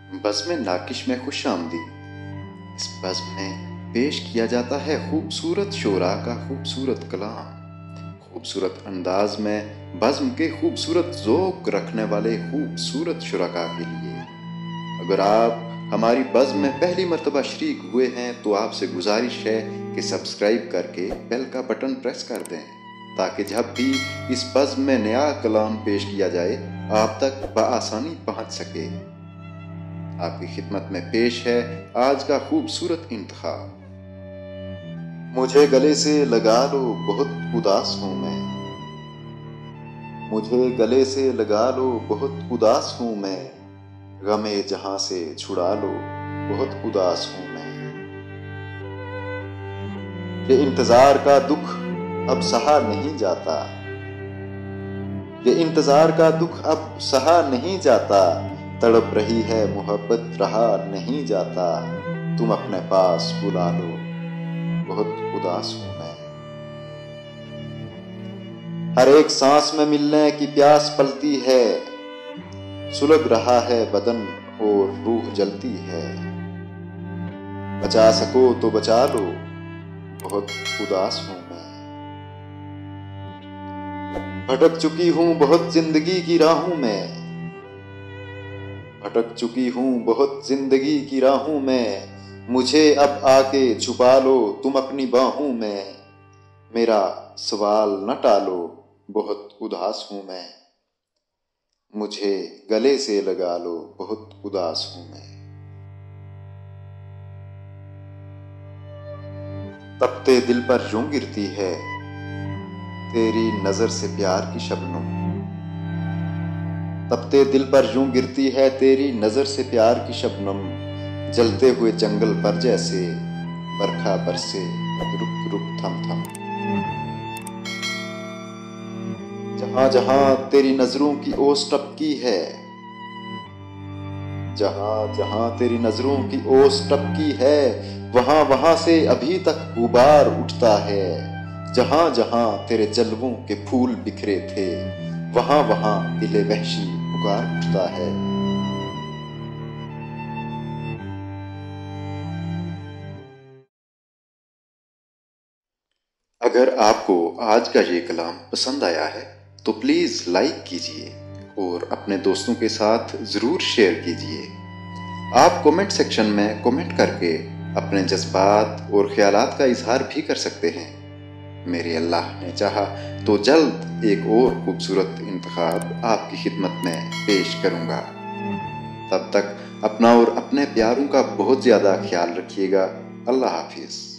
बज़्म नाकिश में खुशामदीद। इस बज़्म में पेश किया जाता है खूबसूरत शोरा का खूबसूरत कलाम। खूबसूरत अंदाज में बज़्म के खूबसूरत ज़ौक़ रखने वाले खूबसूरत शुरका के लिए अगर आप हमारी बज़्म में पहली मर्तबा शरीक हुए हैं तो आपसे गुजारिश है कि सब्सक्राइब करके बेल का बटन प्रेस कर दें ताकि जब भी इस बज़्म में नया कलाम पेश किया जाए आप तक बआसानी पहुंच सके। आपकी खिदमत में पेश है आज का खूबसूरत इंतखाब। मुझे गले से लगा लो बहुत उदास हूँ मैं, मुझे गले से लगा लो बहुत उदास हूँ मैं, गमे जहां से छुड़ा लो बहुत उदास हूँ मैं। ये इंतजार का दुख अब सहा नहीं जाता, ये इंतजार का दुख अब सहा नहीं जाता, तड़प रही है मोहब्बत रहा नहीं जाता, तुम अपने पास बुला लो बहुत उदास हूं मैं। हर एक सांस में मिलने की प्यास पलती है, सुलग रहा है बदन और रूह जलती है, बचा सको तो बचा लो बहुत उदास हूं मैं। भटक चुकी हूं बहुत जिंदगी की राहों में, भटक चुकी हूं बहुत जिंदगी की राहों में, मुझे अब आके छुपा लो तुम अपनी बाहों में, मेरा सवाल न टालो बहुत उदास हूं मैं, मुझे गले से लगा लो बहुत उदास हूं मैं। तपते दिल पर यूं गिरती है तेरी नजर से प्यार की शबनम, तपते दिल पर यूं गिरती है तेरी नजर से प्यार की शबनम, जलते हुए जंगल पर जैसे बरखा बरसे रुक रुक थम थम। जहां जहां तेरी नजरों की ओस टपकी है, जहां जहां तेरी नजरों की ओस टपकी है, वहां वहां से अभी तक गुबार उठता है, जहां जहां तेरे जलवों के फूल बिखरे थे, वहां वहां दिले वहशी पुकार उठता है। अगर आपको आज का ये कलाम पसंद आया है तो प्लीज़ लाइक कीजिए और अपने दोस्तों के साथ ज़रूर शेयर कीजिए। आप कमेंट सेक्शन में कमेंट करके अपने जज्बात और ख्यालात का इजहार भी कर सकते हैं। मेरे अल्लाह ने चाहा तो जल्द एक और खूबसूरत इंतखाब आपकी खिदमत में पेश करूँगा। तब तक अपना और अपने प्यारों का बहुत ज़्यादा ख्याल रखिएगा। अल्लाह हाफिज़।